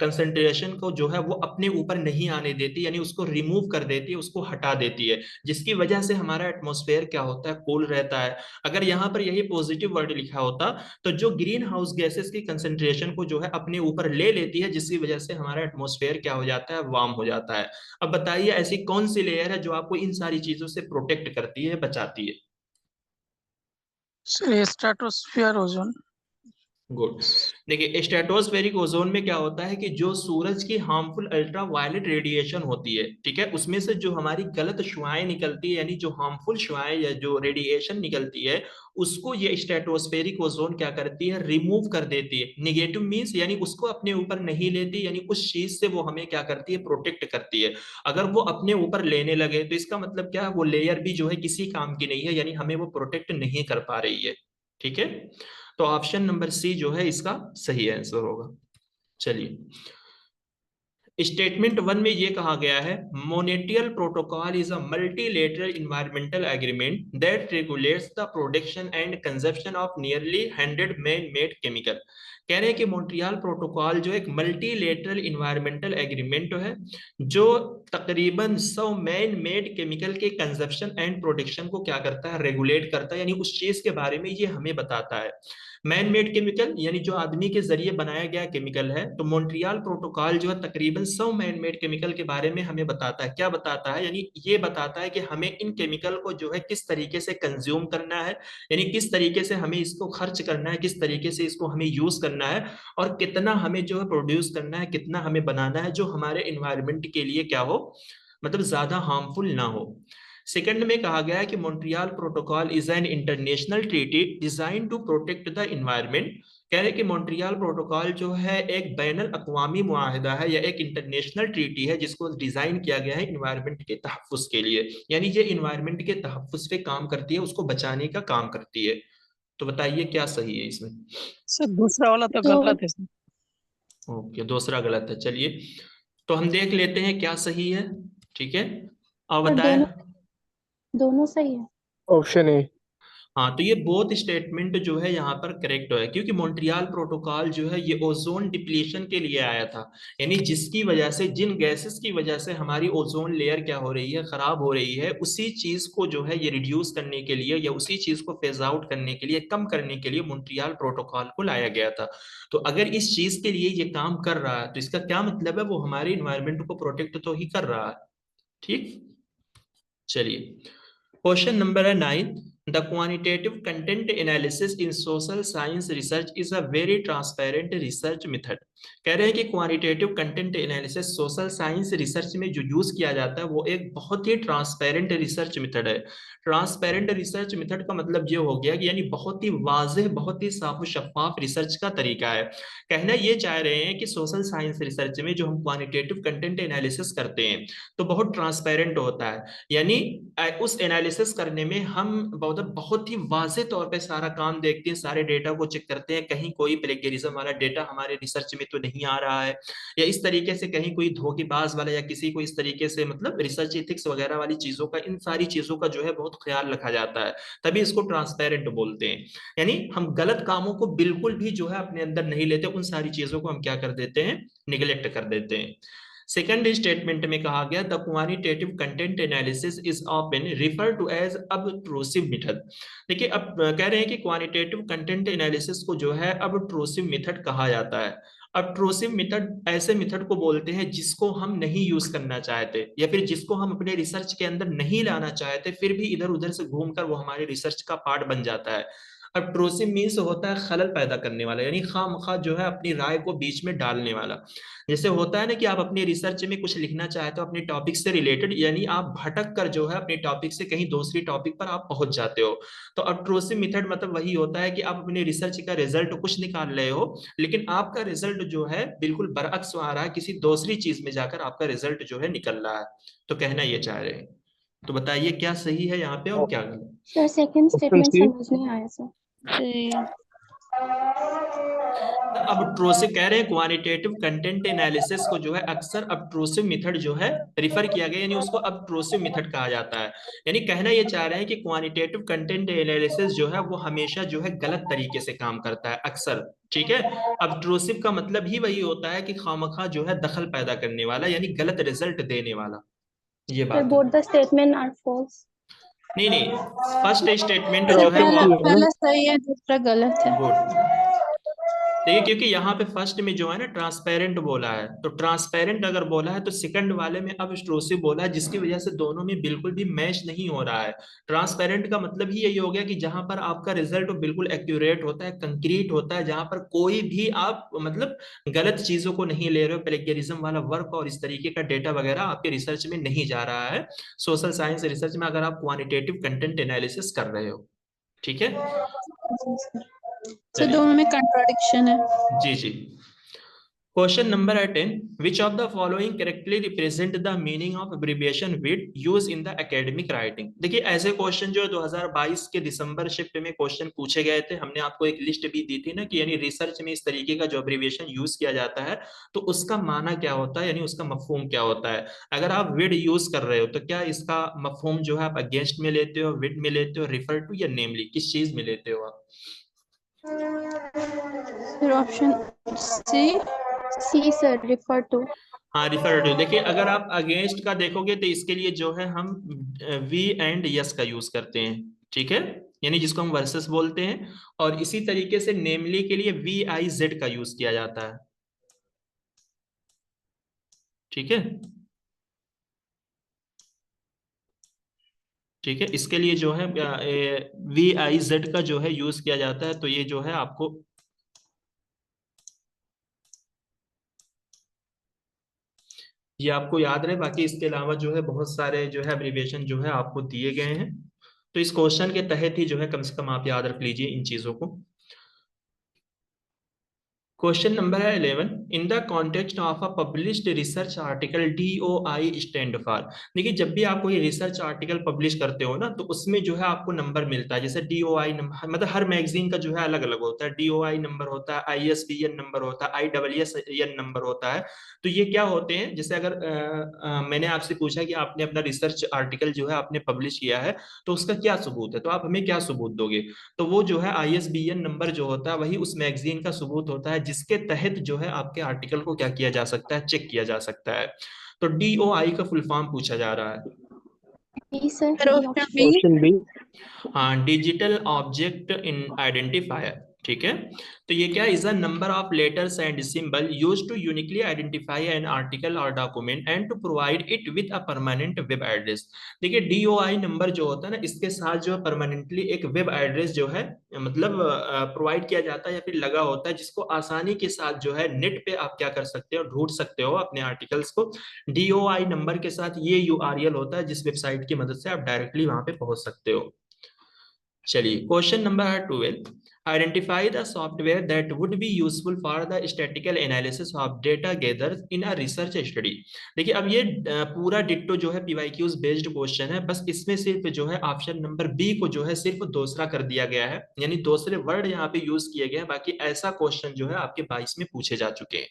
कंसंट्रेशन को जो है वो अपने ऊपर नहीं आने देती, यानी उसको रिमूव कर देती है, उसको हटा देती है, जिसकी वजह से हमारा एटमॉस्फेयर क्या होता है? कूल रहता है। अगर यहाँ पर यही पॉजिटिव वर्ड लिखा होता तो जो ग्रीन हाउस गैसेस की कंसंट्रेशन को जो है अपने ऊपर ले लेती है, जिसकी वजह से हमारा एटमॉस्फेयर क्या हो जाता है? वार्म हो जाता है। अब बताइए ऐसी कौन सी लेयर है जो आपको इन सारी चीजों से प्रोटेक्ट करती है, बचाती है? Sir stratosphere ozone. गुड। देखिए, स्ट्रेटोस्फेरिक ओजोन में क्या होता है कि जो सूरज की हार्मफुल अल्ट्रा वायलेट रेडिएशन होती है, ठीक है, उसमें से जो हमारी गलत शुआएं निकलती है, यानी जो हार्मफुल शुआएं या जो रेडिएशन निकलती है, उसको ये स्ट्रेटोस्फेरिक ओजोन क्या करती है? रिमूव कर देती है। निगेटिव मीन्स यानी उसको अपने ऊपर नहीं लेती, यानी उस चीज से वो हमें क्या करती है? प्रोटेक्ट करती है। अगर वो अपने ऊपर लेने लगे तो इसका मतलब क्या है? वो लेयर भी जो है किसी काम की नहीं है, यानी हमें वो प्रोटेक्ट नहीं कर पा रही है। ठीक है, तो ऑप्शन नंबर सी जो है इसका सही आंसर होगा। चलिए, स्टेटमेंट 1 में ये कहा गया है, Montreal protocol is a multilateral environmental agreement that regulates the production and consumption of nearly 100 man made chemical. कह रहे हैं कि मॉन्ट्रियल प्रोटोकॉल जो एक मल्टीलेटरल इन्वायरमेंटल एग्रीमेंट है जो तकरीबन 100 मैन मेड केमिकल के कंजप्शन एंड प्रोडक्शन को क्या करता है? रेगुलेट करता है, यानी उस चीज के बारे में ये हमें बताता है। मैन मेड केमिकल यानी जो आदमी के जरिए बनाया गया केमिकल है, तो मॉन्ट्रियल प्रोटोकॉल जो है तकरीबन 100 मैन मेड केमिकल के बारे में हमें बताता है। क्या बताता है? यानी ये बताता है कि हमें इन केमिकल को जो है किस तरीके से कंज्यूम करना है, यानी किस तरीके से हमें इसको खर्च करना है, किस तरीके से इसको हमें यूज करना है, और कितना हमें जो है प्रोड्यूस करना है, कितना हमें बनाना है जो हमारे इन्वायरमेंट के लिए क्या हो, मतलब ज्यादा हार्मफुल ना हो। सेकंड में कहा गया है कि Montreal protocol is an international treaty design to protect the environment. कह रहे कि मॉन्ट्रियल प्रोटोकॉल जो है एक बैनुल अक़वामी मुआहदा है या एक इंटरनेशनल ट्रीटी है जिसको डिजाइन किया गया है इन्वायरमेंट के तहफ़्फ़ुज़ के लिए, यानी ये इन्वायरमेंट के तहफ़्फ़ुज़ पे काम करती है, उसको बचाने का काम करती है। तो बताइए क्या सही है इसमें? सर दूसरा वाला तो तो गलत है सर। ओके, दूसरा गलत है। चलिए, तो हम देख लेते हैं क्या सही है। ठीक है, अब सर बताएं। दोनों सही है। Option A. हाँ, तो ये बोथ स्टेटमेंट जो है यहाँ पर करेक्ट है, क्योंकि मॉन्ट्रियल प्रोटोकॉल जो है ये ओजोन डिप्लीशन के लिए आया था, यानी जिसकी वजह से, जिन गैसेस की वजह से हमारी ओजोन लेयर क्या हो रही है? खराब हो रही है, उसी चीज को जो है ये रिड्यूस करने के लिए या उसी चीज को फेज आउट करने के लिए, कम करने के लिए मॉन्ट्रियल प्रोटोकॉल को लाया गया था। तो अगर इस चीज के लिए ये काम कर रहा है तो इसका क्या मतलब है? वो हमारे इन्वायरमेंट को प्रोटेक्ट तो ही कर रहा है। ठीक, चलिए, क्वेश्चन नंबर है 9। The quantitative content analysis in social science research is a very transparent research method. कह रहे हैं कि quantitative content analysis social science research में जो यूज किया जाता है वो एक बहुत ही ट्रांसपेरेंट रिसर्च मेथड है। ट्रांसपेरेंट रिसर्च मेथड का मतलब ये हो गया कि यानी बहुत ही वाज़ेह, बहुत ही साफ शफाफ रिसर्च का तरीका है। कहना ये चाह रहे हैं कि सोशल साइंस रिसर्च में जो हम क्वांटिटेटिव कंटेंट एनालिसिस करते हैं तो बहुत ट्रांसपेरेंट होता है। यानी उस एनालिसिस करने में हम बहुत ही वाज़ेह तौर पे सारा काम देखते हैं, सारे डेटा को चेक करते हैं, कहीं कोई प्लेगरिज्म वाला डेटा हमारे रिसर्च में तो नहीं आ रहा है, या इस तरीके से कहीं कोई धोखेबाज वाला या किसी को इस तरीके से मतलब रिसर्च एथिक्स वगैरह वाली चीजों का, इन सारी चीजों का जो है बहुत ख्याल रखा जाता है। तभी इसको ट्रांसपेरेंट बोलते हैं। यानी हम गलत कामों को बिल्कुल भी जो है अपने अंदर नहीं लेते, उन सारी चीजों को हम क्या कर देते हैं, निगलेक्ट कर देते हैं। सेकंड स्टेटमेंट में कहा गया the quantitative content analysis is often refer to as obtrusive method. देखिए अब कह रहे हैं कि क्वांटिटेटिव कंटेंट एनालिसिस को जो है अबट्रूसिव मेथड कहा जाता है। अबट्रूसिव मेथड ऐसे मेथड को बोलते हैं जिसको हम नहीं यूज करना चाहते, या फिर जिसको हम अपने रिसर्च के अंदर नहीं लाना चाहते, फिर भी इधर उधर से घूमकर वो हमारे रिसर्च का पार्ट बन जाता है। अबट्रूसिव मीन्स होता है खलल पैदा करने वाला, यानी खामखा जो है अपनी राय को बीच में डालने वाला। जैसे होता है ना कि आप अपनी रिसर्च में कुछ लिखना चाहते हो अपने टॉपिक से रिलेटेड, यानी आप भटक कर जो है अपने टॉपिक से कहीं दूसरी टॉपिक पर आप पहुंच जाते हो। तो अबट्रूसिव मेथड मतलब वही होता है कि आप अपने रिसर्च का रिजल्ट कुछ निकाल रहे हो, लेकिन आपका रिजल्ट जो है बिल्कुल बरअक्स आ रहा है, किसी दूसरी चीज में जाकर आपका रिजल्ट जो है निकल रहा है। तो कहना ये चाह रहे हैं। तो बताइए क्या सही है यहाँ पे और क्या गलत। Sir second option statement C. समझ नहीं आया सर। अबट्रूसिव कह रहे हैं क्वांटिटेटिव कंटेंट एनालिसिस को जो है अक्सर अबट्रूसिव मेथड जो है रिफर किया गया, यानी उसको अबट्रूसिव मेथड कहा जाता है। यानी कहना ये चाह रहे हैं कि क्वांटिटेटिव कंटेंट एनालिसिस जो है वो हमेशा जो है गलत तरीके से काम करता है अक्सर। ठीक है। अबट्रूसिव का मतलब ही वही होता है कि खामखा जो है दखल पैदा करने वाला, यानी गलत रिजल्ट देने वाला। ये सर बात है। Both the statement are false. नहीं नहीं, फर्स्ट स्टेटमेंट सर जो है पहला वो पहला सही है, दूसरा गलत है। गुड। देखिए क्योंकि यहाँ पे फर्स्ट में जो है ना ट्रांसपेरेंट बोला है, तो ट्रांसपेरेंट अगर बोला है तो सेकंड वाले में अब एक्सक्लूसिव बोला है, जिसकी वजह से दोनों में बिल्कुल भी मैच नहीं हो रहा है। ट्रांसपेरेंट का मतलब ही यही हो गया कि जहां पर आपका रिजल्ट बिल्कुल एक्यूरेट होता है, कंक्रीट होता है, जहां पर कोई भी आप मतलब गलत चीजों को नहीं ले रहे हो, प्लेगरिज्म वाला वर्क और इस तरीके का डेटा वगैरह आपके रिसर्च में नहीं जा रहा है, सोशल साइंस रिसर्च में, अगर आप क्वानिटेटिव कंटेंट एनालिसिस कर रहे हो। ठीक है। सर दोनों में कंट्राडिक्शन है। जी जी। Question number 10। Which of the following correctly represent the meaning of abbreviation with use in the academic writing. देखिए ऐसे क्वेश्चन जो है 2022 के दिसंबर शिफ्ट में क्वेश्चन पूछे गए थे। हमने आपको एक लिस्ट भी दी थी ना कि यानी रिसर्च में इस तरीके का जो एब्रिविएशन यूज किया जाता है तो उसका माना क्या होता है, यानी उसका मफहूम क्या होता है। अगर आप विड यूज कर रहे हो तो क्या इसका मफहूम जो है आप अगेंस्ट में लेते हो, विद में लेते हो, रिफर टू या नेमली, किस चीज में लेते हो आप। Sir option C. C sir, refer to. हाँ रिफर टू। देखिए अगर आप अगेंस्ट का देखोगे तो इसके लिए जो है हम वी एंड यस का यूज करते हैं। ठीक है, यानी जिसको हम वर्सेस बोलते हैं। और इसी तरीके से नेमली के लिए वी आई जेड का यूज किया जाता है। ठीक है। ठीक है, इसके लिए जो है वी आई जेड का जो है यूज किया जाता है। तो ये जो है आपको ये आपको याद रहे। बाकी इसके अलावा जो है बहुत सारे जो है एब्रिविएशन जो है आपको दिए गए हैं, तो इस क्वेश्चन के तहत ही जो है कम से कम आप याद रख लीजिए इन चीजों को। क्वेश्चन नंबर है 11। In the context of a published research article DOI stand for. देखिए जब भी आप कोई रिसर्च आर्टिकल पब्लिश करते हो ना तो उसमें जो है आपको नंबर मिलता है। जैसे DOI नंबर, मतलब हर मैगजीन का जो है अलग अलग होता है। DOI नंबर होता है, ISBN नंबर होता है, ISSN नंबर होता है। तो ये क्या होते हैं, जैसे अगर मैंने आपसे पूछा कि आपने अपना रिसर्च आर्टिकल जो है आपने पब्लिश किया है तो उसका क्या सबूत है, तो आप हमें क्या सबूत दोगे। तो वो जो है ISBN नंबर जो होता है वही उस मैगजीन का सबूत होता है, जिसके तहत जो है आपके आर्टिकल को क्या किया जा सकता है, चेक किया जा सकता है। तो DOI का फुल फॉर्म पूछा जा रहा है। B sir, sir B option option. B. Option B. हाँ, डिजिटल ऑब्जेक्ट इन आइडेंटिफायर। ठीक है। तो ये क्या is a number of letters and symbol used to uniquely identify an article और document and to provide it with a permanent web address. देखिए DOI number जो होता है ना, इसके साथ जो है परमानेंटली एक वेब एड्रेस जो है मतलब प्रोवाइड किया जाता है या फिर लगा होता है, जिसको आसानी के साथ जो है नेट पे आप क्या कर सकते हो, ढूंढ सकते हो अपने आर्टिकल्स को। DOI नंबर के साथ ये URL होता है जिस वेबसाइट की मदद से आप डायरेक्टली वहां पे पहुंच सकते हो। चलिए question number 12, identify the software that would be useful for the statistical analysis of data gather in a research study. देखिए अब ये पूरा डिट्टो जो है PYQs बेस्ड क्वेश्चन है, बस इसमें सिर्फ जो है ऑप्शन नंबर बी को जो है सिर्फ दूसरा कर दिया गया है, यानी दूसरे वर्ड यहाँ पे यूज किए गए हैं, बाकी ऐसा क्वेश्चन जो है आपके 22 में पूछे जा चुके हैं।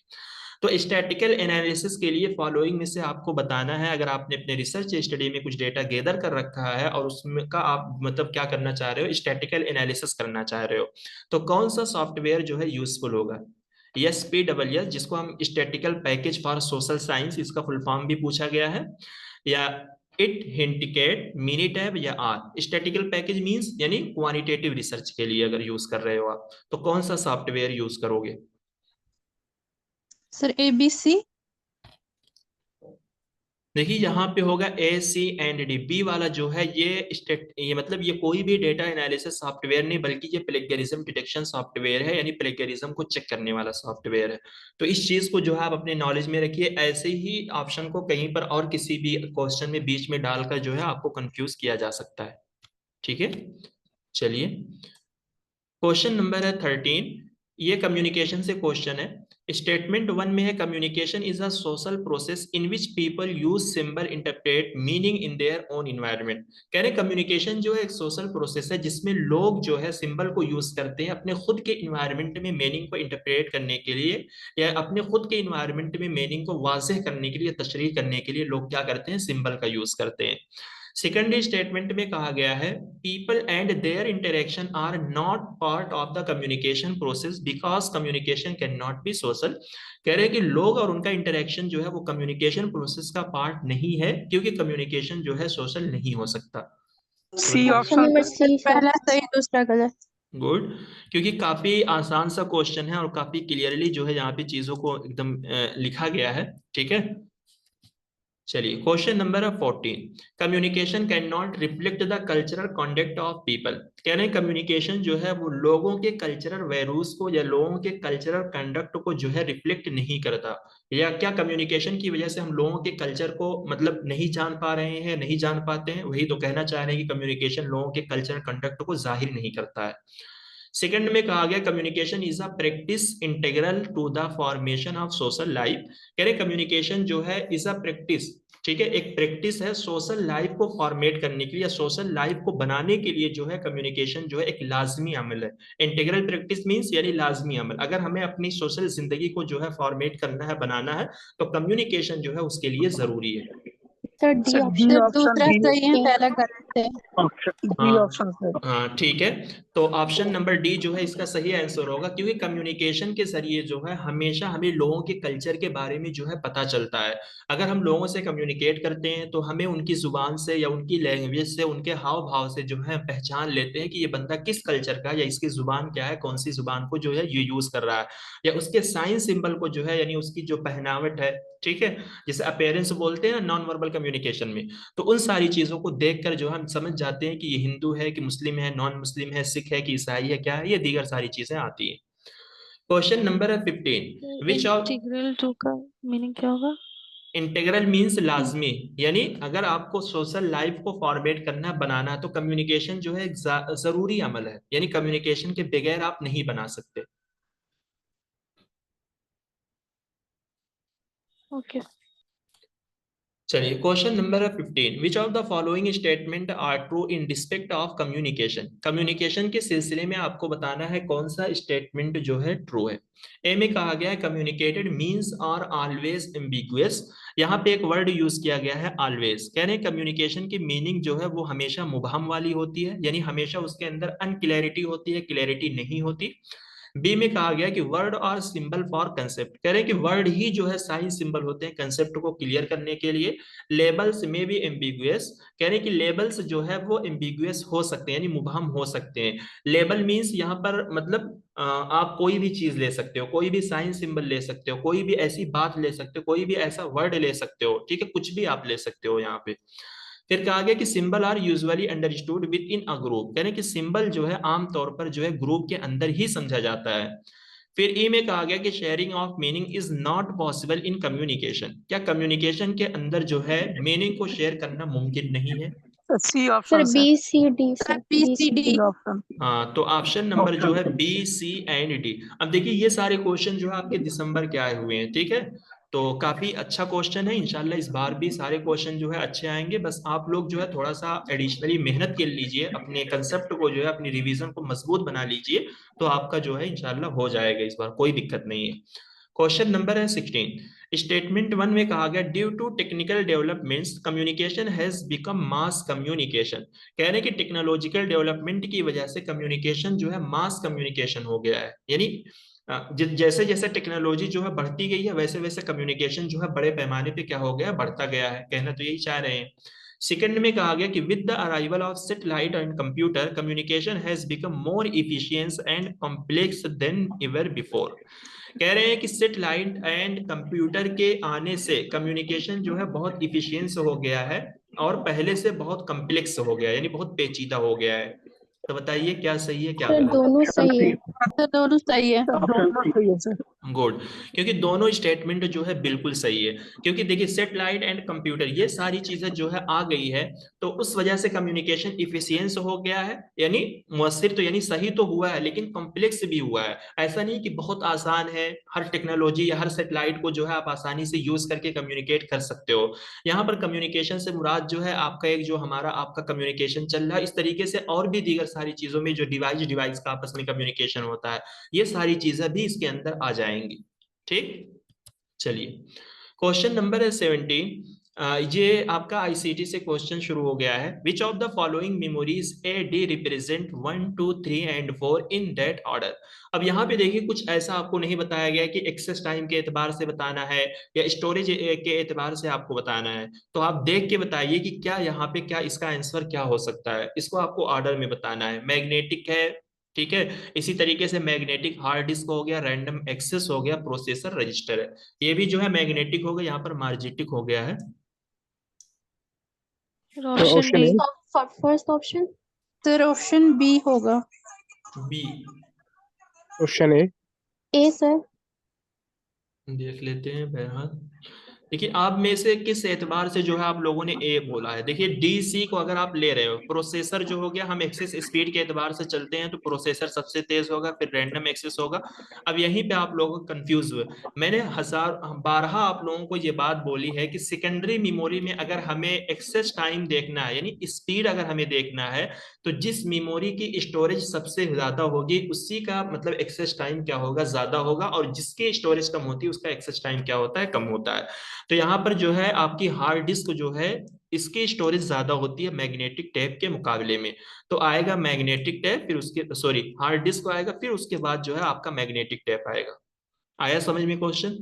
तो स्टैटिकल एनालिसिस के लिए फॉलोइंग में से आपको बताना है, अगर आपने अपने रिसर्च स्टडी में कुछ डेटा गैदर कर रखा है और उसमें का आप मतलब क्या करना चाह रहे हो, स्टैटिकल एनालिसिस करना चाह रहे हो, तो कौन सा सॉफ्टवेयर जो है यूजफुल होगा। SPSS, जिसको हम statistical package for social science, इसका फुल फॉर्म भी पूछा गया है, या इट, हिंटिकेट, मिनीटैब या आर। स्टैटिकल पैकेज मींस यानी क्वांटिटेटिव रिसर्च के लिए अगर यूज कर रहे हो आप, तो कौन सा सॉफ्टवेयर यूज करोगे। Sir ABC। देखिए यहाँ पे होगा A, C and D। B वाला जो है ये मतलब ये कोई भी डेटा एनालिसिस सॉफ्टवेयर नहीं, बल्कि ये प्लेगरिज्म डिटेक्शन सॉफ्टवेयर है, यानी प्लेगरिज्म को चेक करने वाला सॉफ्टवेयर है। तो इस चीज को जो है आप अपने नॉलेज में रखिए, ऐसे ही ऑप्शन को कहीं पर और किसी भी क्वेश्चन में बीच में डालकर जो है आपको कंफ्यूज किया जा सकता है। ठीक है, चलिए क्वेश्चन नंबर है 13, ये कम्युनिकेशन से क्वेश्चन है। स्टेटमेंट 1 में है communication is a social process in which people use symbol interpret meaning in their own environment. कह रहे कम्युनिकेशन जो है एक सोशल प्रोसेस है जिसमें लोग जो है सिंबल को यूज करते हैं अपने खुद के इन्वायरमेंट में मीनिंग को इंटरप्रेट करने के लिए, या अपने खुद के इन्वायरमेंट में मीनिंग को वाज़ेह करने के लिए, तशरीह करने के लिए लोग क्या करते हैं, सिंबल का यूज करते हैं। सेकेंड स्टेटमेंट में कहा गया है people and their interaction are not part of the communication process because communication can not be social. कह रहे हैं कि लोग और उनका इंटरेक्शन जो है वो कम्युनिकेशन प्रोसेस का पार्ट नहीं है, क्योंकि कम्युनिकेशन जो है सोशल नहीं हो सकता। C option option number sir. C sir. पहला सही दूसरा गलत। गुड, क्योंकि काफी आसान सा क्वेश्चन है और काफी क्लियरली जो है यहाँ पे चीजों को एकदम लिखा गया है। ठीक है, चलिए question number 14, communication can not reflect the cultural conduct of people. कह रहे हैं कम्युनिकेशन जो है वो लोगों के कल्चरल वैल्यूज को या लोगों के कल्चरल कंडक्ट को जो है रिफ्लेक्ट नहीं करता, या क्या कम्युनिकेशन की वजह से हम लोगों के कल्चर को मतलब नहीं जान पा रहे हैं, नहीं जान पाते हैं, वही तो कहना चाह रहे हैं कि कम्युनिकेशन लोगों के कल्चरल कंडक्ट को जाहिर नहीं करता है। सेकंड में कहा गया communication is a practice integral to the formation of social life. कह रहे कम्युनिकेशन जो है इज अ प्रैक्टिस, ठीक है, एक प्रैक्टिस है सोशल लाइफ को फॉर्मेट करने के लिए, सोशल लाइफ को बनाने के लिए जो है कम्युनिकेशन जो है एक लाजमी अमल है। इंटीग्रल प्रैक्टिस मींस यानी लाजमी अमल। अगर हमें अपनी सोशल जिंदगी को जो है फॉर्मेट करना है, बनाना है, तो कम्युनिकेशन जो है उसके लिए जरूरी है। Sir D sir D option. Option दूसरा डी सही है, पहला गलत है। ऑप्शन डी हाँ ऑप्शन सर। हाँ ठीक है, तो ऑप्शन नंबर डी जो है इसका सही आंसर होगा, क्योंकि कम्युनिकेशन के जरिए जो है हमेशा हमें लोगों के कल्चर के बारे में जो है पता चलता है। अगर हम लोगों से कम्युनिकेट करते हैं तो हमें उनकी जुबान से या उनकी लैंग्वेज से, उनके हाव भाव से जो है पहचान लेते हैं कि ये बंदा किस कल्चर का, या इसकी जुबान क्या है, कौन सी जुबान को जो है ये यूज कर रहा है, या उसके साइन सिंबल को जो है यानी उसकी जो पहनावट है, ठीक है, जिसे अपेयरेंस बोलते हैं नॉन वर्बल कम्युनिकेशन में। तो उन सारी चीजों को देखकर जो हम समझ जाते हैं कि ये हिंदू है कि मुस्लिम है, नॉन मुस्लिम है, सिख है कि ईसाई है, क्या है, ये दीगर सारी चीजें आती हैं। Question number 15, which of integral to का मीनिंग क्या होगा। इंटीग्रल मींस लाजमी, यानी अगर आपको सोशल लाइफ को फॉर्मेट करना बनाना है तो कम्युनिकेशन जो है एक जरूरी अमल है, यानी कम्युनिकेशन के बगैर आप नहीं बना सकते। ओके। चलिए question number 15, which of the following statement are true in respect of communication. Communication के सिलसिले में आपको बताना है कौन सा स्टेटमेंट जो है ट्रू है। ए में कहा गया है communicated means are always ambiguous. यहाँ पे एक वर्ड यूज किया गया है ऑलवेज। कह रहे हैं कम्युनिकेशन की मीनिंग जो है वो हमेशा मुबहम वाली होती है, यानी हमेशा उसके अंदर अनक्लैरिटी होती है, क्लैरिटी नहीं होती। बी में कहा गया कि वर्ड और सिंबल फॉर कंसेप्ट, कह रहे हैं कि वर्ड ही जो है साइंस सिंबल होते हैं कंसेप्ट को क्लियर करने के लिए। लेबल्स में भी एम्बिगुअस, कह रहे हैं कि लेबल्स जो है वो एम्बिगुअस हो सकते हैं, यानी मुबहम हो सकते हैं। लेबल मींस यहाँ पर मतलब आप कोई भी चीज ले सकते हो, कोई भी साइंस सिंबल ले सकते हो, कोई भी ऐसी बात ले सकते हो, कोई भी ऐसा वर्ड ले सकते हो, ठीक है, कुछ भी आप ले सकते हो यहाँ पे। फिर कहा गया कि symbol are usually understood within a group, यानी कि सिंबल जो है आमतौर पर जो है ग्रुप के अंदर ही समझा जाता है। फिर ई में कहा गया कि sharing of meaning is not possible in communication, क्या कम्युनिकेशन के अंदर जो है मीनिंग को शेयर करना मुमकिन नहीं है? C sir option sir. B C D sir sir B B C C D. D. Option. हाँ, तो ऑप्शन नंबर जो है बी सी एंड डी। अब देखिए ये सारे क्वेश्चन जो है आपके दिसंबर के आए हुए हैं, ठीक है, तो काफी अच्छा क्वेश्चन है। इंशाल्लाह इस बार भी सारे क्वेश्चन जो है अच्छे आएंगे, बस आप लोग जो है थोड़ा सा एडिशनली मेहनत कर लीजिए, अपने कंसेप्ट को जो है अपनी रिवीजन को मजबूत बना लीजिए, तो आपका जो है इंशाल्लाह हो जाएगा इस बार, कोई दिक्कत नहीं है। क्वेश्चन नंबर है 16। स्टेटमेंट 1 में कहा गया due to technical developments communication has become mass communication, कह रहे हैं कि टेक्नोलॉजिकल डेवलपमेंट की वजह से कम्युनिकेशन जो है मास कम्युनिकेशन हो गया है, यानी जैसे जैसे टेक्नोलॉजी जो है बढ़ती गई है वैसे वैसे कम्युनिकेशन जो है बड़े पैमाने पे क्या हो गया, बढ़ता गया है, कहना तो यही चाह रहे हैं। सेकंड में कहा गया कि with the arrival of satellite and computer communication has become more efficient and complex then ever before, कह रहे हैं कि सैटेलाइट एंड कंप्यूटर के आने से कम्युनिकेशन जो है बहुत इफिशियंस हो गया है और पहले से बहुत कम्प्लेक्स हो गया है, यानी बहुत पेचीदा हो गया है। तो बताइए क्या सही है क्या सर गलत? दोनों सही है। तो दोनों सही है। दोनों सही है सर। गुड, क्योंकि दोनों स्टेटमेंट जो है बिल्कुल सही है, क्योंकि देखिए सैटेलाइट एंड कंप्यूटर ये सारी चीजें जो है आ गई है, तो उस वजह से कम्युनिकेशन इफिशियंस हो गया है, यानी मुअस्सिर तो यानी सही तो हुआ है लेकिन कॉम्प्लेक्स भी हुआ है। ऐसा नहीं कि बहुत आसान है, हर टेक्नोलॉजी या हर सैटेलाइट को जो है आप आसानी से यूज करके कम्युनिकेट कर सकते हो। यहाँ पर कम्युनिकेशन से मुराद जो है आपका एक जो हमारा आपका कम्युनिकेशन चल रहा है, इस तरीके से और भी दीगर सारी चीजों में जो डिवाइस डिवाइस का आपस में कम्युनिकेशन होता है, ये सारी चीजें भी इसके अंदर आ जाएंगी। ठीक, चलिए क्वेश्चन नंबर है 17। ये आपका आईसीटी से क्वेश्चन शुरू हो गया है। विच of the following memories A D represent 1 2 3 and 4 in that order. अब यहाँ पे देखिए कुछ ऐसा आपको नहीं बताया गया कि एक्सेस टाइम के एतबार से बताना है या स्टोरेज के एतबार से आपको बताना है, तो आप देख के बताइए कि क्या यहाँ पे क्या इसका आंसर क्या हो सकता है, इसको आपको ऑर्डर में बताना है। मैग्नेटिक है, ठीक है, इसी तरीके से मैग्नेटिक हार्ड डिस्क हो गया, रैंडम एक्सेस हो गया, प्रोसेसर रजिस्टर है, ये भी जो है मैग्नेटिक हो गया, यहाँ पर मार्जिटिक हो गया है। Sir option option D. A. First option. Sir option B होगा। B, option A. A sir. देख लेते हैं बहरहाल। देखिए आप में से किस एतबार से जो है आप लोगों ने ए बोला है। देखिए डी सी को अगर आप ले रहे हो, प्रोसेसर जो हो गया, हम एक्सेस स्पीड के एतबार से चलते हैं तो प्रोसेसर सबसे तेज होगा, फिर रैंडम एक्सेस होगा। अब यहीं पे आप लोग कंफ्यूज हुए। मैंने हजार बारहा आप लोगों को ये बात बोली है कि सेकेंडरी मेमोरी में अगर हमें एक्सेस टाइम देखना है, यानी स्पीड अगर हमें देखना है, तो जिस मेमोरी की स्टोरेज सबसे ज्यादा होगी उसी का मतलब एक्सेस टाइम क्या होगा, ज्यादा होगा, और जिसकी स्टोरेज कम होती है उसका एक्सेस टाइम क्या होता है, कम होता है। तो यहाँ पर जो है आपकी हार्ड डिस्क जो है इसकी स्टोरेज ज्यादा होती है मैग्नेटिक टेप के मुकाबले में, तो आएगा मैग्नेटिक टेप, फिर उसके सॉरी हार्ड डिस्क आएगा, फिर उसके बाद जो है आपका मैग्नेटिक टेप आएगा। आया समझ में क्वेश्चन?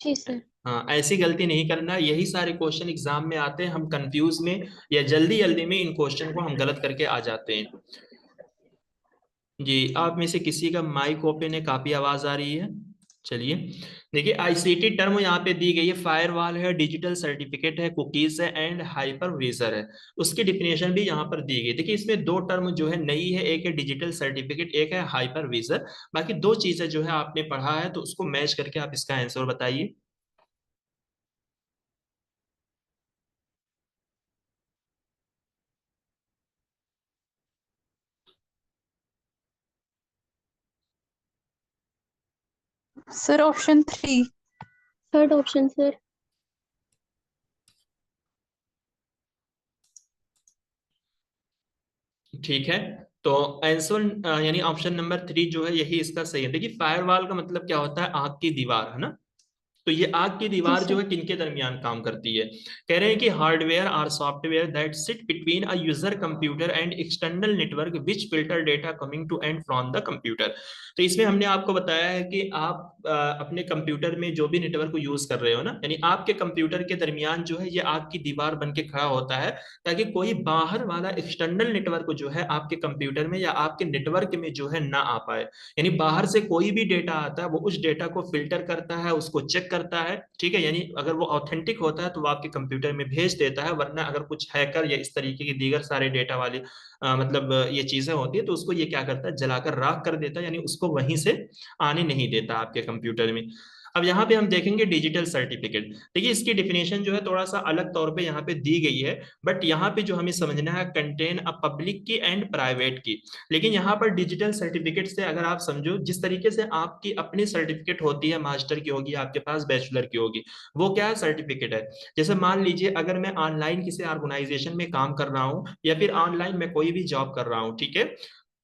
जी सर। हाँ, ऐसी गलती नहीं करना, यही सारे क्वेश्चन एग्जाम में आते हैं, हम कंफ्यूज में या जल्दी जल्दी में इन क्वेश्चन को हम गलत करके आ जाते हैं। जी, आप में से किसी का माइक ओपन है, काफी आवाज आ रही है। चलिए देखिए आईसीटी टर्म यहाँ पे दी गई है, फायरवॉल है, डिजिटल सर्टिफिकेट है, कुकीज है एंड हाइपरविजर है। उसकी डिफिनेशन भी यहाँ पर दी गई। देखिए इसमें दो टर्म जो है नई है, एक है डिजिटल सर्टिफिकेट, एक है हाइपरविजर। बाकी दो चीजें जो है आपने पढ़ा है तो उसको मैच करके आप इसका आंसर बताइए। Sir option 3। Third option sir. ठीक है, तो आंसर यानी ऑप्शन नंबर 3 जो है यही इसका सही है। देखिए फायरवॉल का मतलब क्या होता है, आग की दीवार, है ना। तो ये आग की दीवार जो सर। है किनके दरमियान काम करती है? कह रहे हैं कि hardware or software that sit between a user computer and external network which filter data coming to and from the computer. तो इसमें हमने आपको बताया है कि आप अपने कंप्यूटर में जो भी नेटवर्क को यूज कर रहे हो ना, यानी आपके कंप्यूटर के दरमियान जो है ये आग की दीवार बन के खड़ा होता है, ताकि कोई बाहर वाला एक्सटर्नल नेटवर्क जो है आपके कंप्यूटर में या आपके नेटवर्क में जो है ना आ पाए। यानी बाहर से कोई भी डेटा आता है वो उस डेटा को फिल्टर करता है, उसको चेक करता है, ठीक है, यानी अगर वो ऑथेंटिक होता है तो वो आपके कंप्यूटर में भेज देता है, वरना अगर कुछ हैकर या इस तरीके की दीगर सारे डेटा वाली मतलब ये चीजें होती है तो उसको ये क्या करता है, जलाकर राख कर देता है, यानी उसको वहीं से आने नहीं देता आपके कंप्यूटर में। अब यहाँ पे हम देखेंगे डिजिटल सर्टिफिकेट। देखिए इसकी डिफिनेशन जो है थोड़ा सा अलग तौर पे यहाँ पे दी गई है, बट यहाँ पे जो हमें समझना है contain a public key and private की। लेकिन यहाँ पर डिजिटल सर्टिफिकेट से अगर आप समझो, जिस तरीके से आपकी अपनी सर्टिफिकेट होती है, मास्टर की होगी, आपके पास बैचलर की होगी, वो क्या सर्टिफिकेट है। जैसे मान लीजिए अगर मैं ऑनलाइन किसी ऑर्गेनाइजेशन में काम कर रहा हूँ या फिर ऑनलाइन मैं कोई भी जॉब कर रहा हूँ, ठीक है,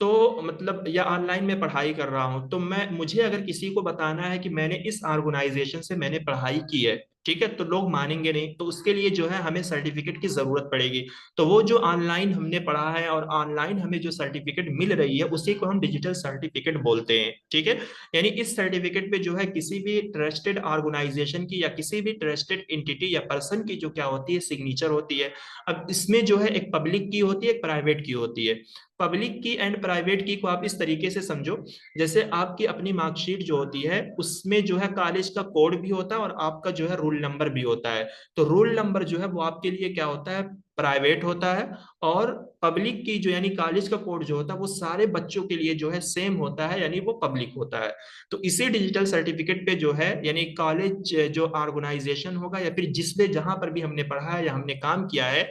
तो मतलब या ऑनलाइन में पढ़ाई कर रहा हूं, तो मैं मुझे अगर किसी को बताना है कि मैंने इस ऑर्गेनाइजेशन से मैंने पढ़ाई की है, ठीक है, तो लोग मानेंगे नहीं, तो उसके लिए जो है हमें सर्टिफिकेट की जरूरत पड़ेगी। तो वो जो ऑनलाइन हमने पढ़ा है और ऑनलाइन हमें जो सर्टिफिकेट मिल रही है उसी को हम डिजिटल सर्टिफिकेट बोलते हैं, ठीक है। यानी इस सर्टिफिकेट पे जो है किसी भी ट्रस्टेड ऑर्गेनाइजेशन की या किसी भी ट्रस्टेड एंटिटी या पर्सन की जो क्या होती है, सिग्नेचर होती है। अब इसमें जो है एक पब्लिक की होती है, एक प्राइवेट की होती है। पब्लिक की एंड प्राइवेट की को आप इस तरीके से समझो, जैसे आपकी अपनी मार्कशीट जो होती है उसमें जो है कॉलेज का कोड भी होता है और आपका जो है रोल नंबर भी होता है। तो रोल नंबर जो है वो आपके लिए क्या होता है, प्राइवेट होता है। और पब्लिक की जो यानी कॉलेज का कोड जो होता है वो सारे बच्चों के लिए जो है सेम होता है, यानी वो पब्लिक होता है। तो इसी डिजिटल सर्टिफिकेट पे जो है यानी कॉलेज जो ऑर्गेनाइजेशन होगा या फिर जिसमें जहां पर भी हमने पढ़ा है या हमने काम किया है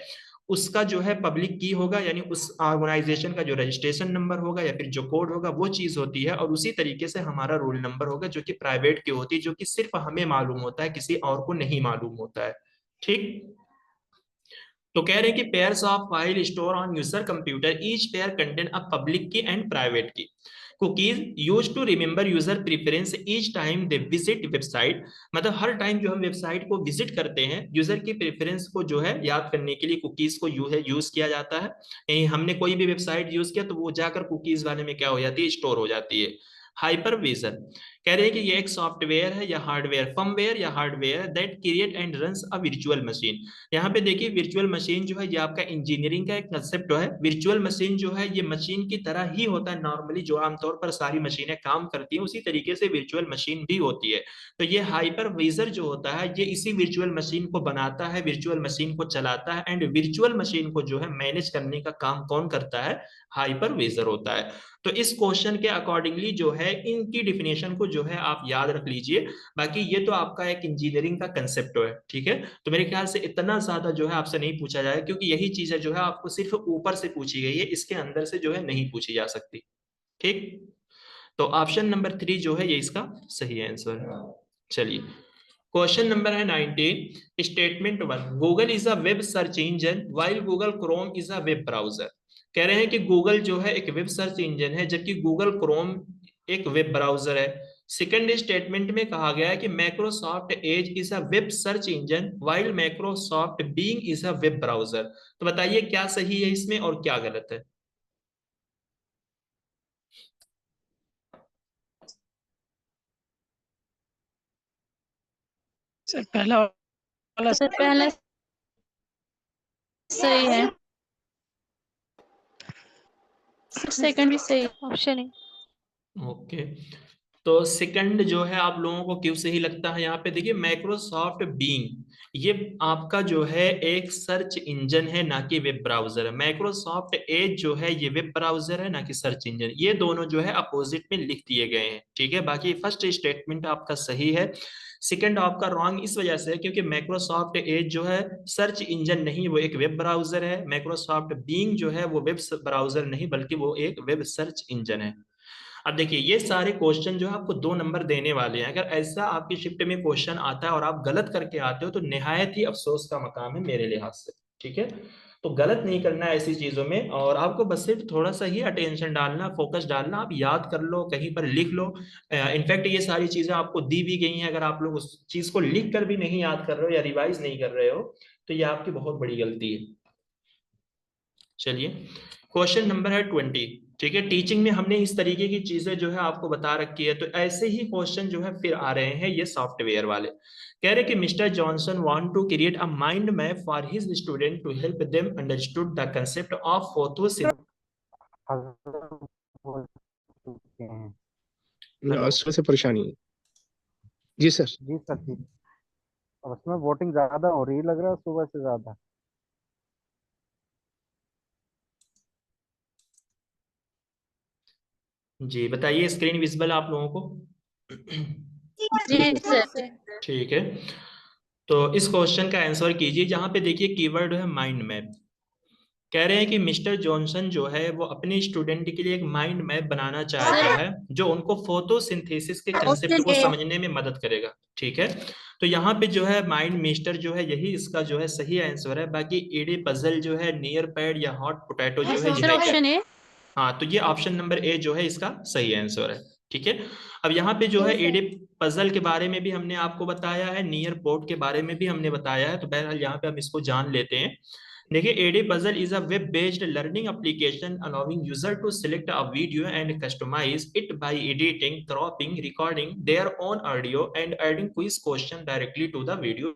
उसका जो है पब्लिक की होगा, यानी उस ऑर्गेनाइजेशन का जो रजिस्ट्रेशन नंबर होगा या फिर जो कोड होगा वो चीज होती है। और उसी तरीके से हमारा रोल नंबर होगा जो कि प्राइवेट की होती है, जो कि सिर्फ हमें मालूम होता है, किसी और को नहीं मालूम होता है, ठीक। तो कह रहे हैं कि pairs of file store on user computer, each pair contain a public key and private key. Cookies use to remember user preference each time they visit website. मतलब हर टाइम जो हम वेबसाइट को विजिट करते हैं यूजर की preference को जो है याद करने के लिए कुकीज को यूज किया जाता है। यानी हमने कोई भी वेबसाइट यूज किया तो वो जाकर कुकीज वाले में क्या हो जाती है, स्टोर हो जाती है। हाइपरविजन कह रहे हैं कि ये एक सॉफ्टवेयर है या हार्डवेयर, फर्मवेयर या hardware that create and runs a virtual machine. यहाँ पे देखिए वर्चुअल मशीन जो है ये आपका इंजीनियरिंग का एक कंसेप्ट है। वर्चुअल मशीन जो है ये मशीन की तरह ही होता है नॉर्मली, जो आमतौर पर सारी मशीनें काम करती हैं उसी तरीके से वर्चुअल मशीन भी होती है। तो ये हाइपरवाइजर जो होता है ये इसी वर्चुअल मशीन को बनाता है, वर्चुअल मशीन को चलाता है, एंड वर्चुअल मशीन को जो है मैनेज करने का काम कौन करता है, हाइपरवाइजर होता है। तो इस क्वेश्चन के अकॉर्डिंगली जो है इनकी डिफिनेशन को जो है आप याद रख लीजिए। बाकी ये तो आपका एक इंजीनियरिंग का कंसेप्ट है, ठीक है। तो मेरे ख्याल से इतना ज्यादा जो है आपसे नहीं पूछा जाएगा, क्योंकि यही चीजें जो है आपको सिर्फ ऊपर से पूछी गई है, इसके अंदर से जो है नहीं पूछी जा सकती, ठीक। तो ऑप्शन नंबर 3 जो है ये इसका सही आंसर है। चलिए क्वेश्चन नंबर है 19, statement 1, Google is a web search engine while Google Chrome is a web browser. कह रहे हैं कि गूगल जो है एक वेब सर्च इंजन है जबकि गूगल क्रोम एक वेब ब्राउजर है। सेकंड स्टेटमेंट में कहा गया है कि Microsoft Edge is a web search engine while Microsoft being is a web browser. तो बताइए क्या सही है इसमें और क्या गलत है। सर पहला वाला सर पहला सही है, सेकंड भी सही है। Option A. ओके, तो सेकंड जो है आप लोगों को क्यों सही लगता है, यहाँ पे देखिए माइक्रोसॉफ्ट बीइंग ये आपका जो है एक सर्च इंजन है ना कि वेब ब्राउजर है। माइक्रोसॉफ्ट एज जो है ये वेब ब्राउजर है ना कि सर्च इंजन। ये दोनों जो है अपोजिट में लिख दिए गए हैं, ठीक है। बाकी फर्स्ट स्टेटमेंट आपका सही है, सेकंड आपका रॉन्ग इस वजह से है क्योंकि माइक्रोसॉफ्ट एज जो है सर्च इंजन नहीं, वो एक वेब ब्राउजर है। माइक्रोसॉफ्ट बीइंग जो है वो वेब ब्राउजर नहीं बल्कि वो एक वेब सर्च इंजन है। अब देखिए ये सारे क्वेश्चन जो है आपको 2 नंबर देने वाले हैं। अगर ऐसा आपकी शिफ्ट में क्वेश्चन आता है और आप गलत करके आते हो तो निहायत ही अफसोस का मकाम है मेरे लिहाज से, ठीक है। तो गलत नहीं करना है ऐसी चीजों में, और आपको बस सिर्फ थोड़ा सा ही अटेंशन डालना, फोकस डालना, आप याद कर लो, कहीं पर लिख लो। इनफैक्ट ये सारी चीजें आपको दी भी गई हैं, अगर आप लोग उस चीज को लिख कर भी नहीं याद कर रहे हो या रिवाइज नहीं कर रहे हो तो ये आपकी बहुत बड़ी गलती है। चलिए, क्वेश्चन नंबर है 20। ठीक है, टीचिंग में हमने इस तरीके की चीजें जो है आपको बता रखी है, तो ऐसे ही क्वेश्चन जो है फिर आ रहे हैं ये सॉफ्टवेयर वाले। कह रहे कि Mister Johnson want to create a mind map for his student to help them understood the concept of photosynthesis. Hello, सुबह से परेशानी है। जी सर। जी सर जी। और उसमें वोटिंग ज्यादा हो रही लग रहा है सुबह से ज्यादा। जी बताइए, स्क्रीन विजिबल आप लोगों को? जी सर। ठीक है, तो इस क्वेश्चन का आंसर कीजिए। जहां पे देखिए कीवर्ड है माइंड मैप। कह रहे हैं कि मिस्टर जॉनसन जो है वो अपने स्टूडेंट के लिए एक माइंड मैप बनाना चाहता है जो उनको फोटोसिंथेसिस के कंसेप्ट ऑप्शन को ए। समझने में मदद करेगा। ठीक है, तो यहाँ पे जो है माइंड मिस्टर जो है यही इसका जो है सही आंसर है। बाकी एडे पजल जो है, नियर पैड या हॉट पोटैटो जो है सर यह क्या? Option A. हाँ, तो ये ऑप्शन नंबर ए जो है इसका सही आंसर है। ठीक है, अब यहाँ पे जो है एडे पजल के बारे में भी हमने आपको बताया है, नियर पोर्ट के बारे में भी हमने बताया है, तो बहरहाल यहाँ पे हम इसको जान लेते हैं। देखिए, Edpuzzle is a web based learning application allowing user to select a video and customize it by editing, cropping, recording their own audio and adding quiz question directly to the video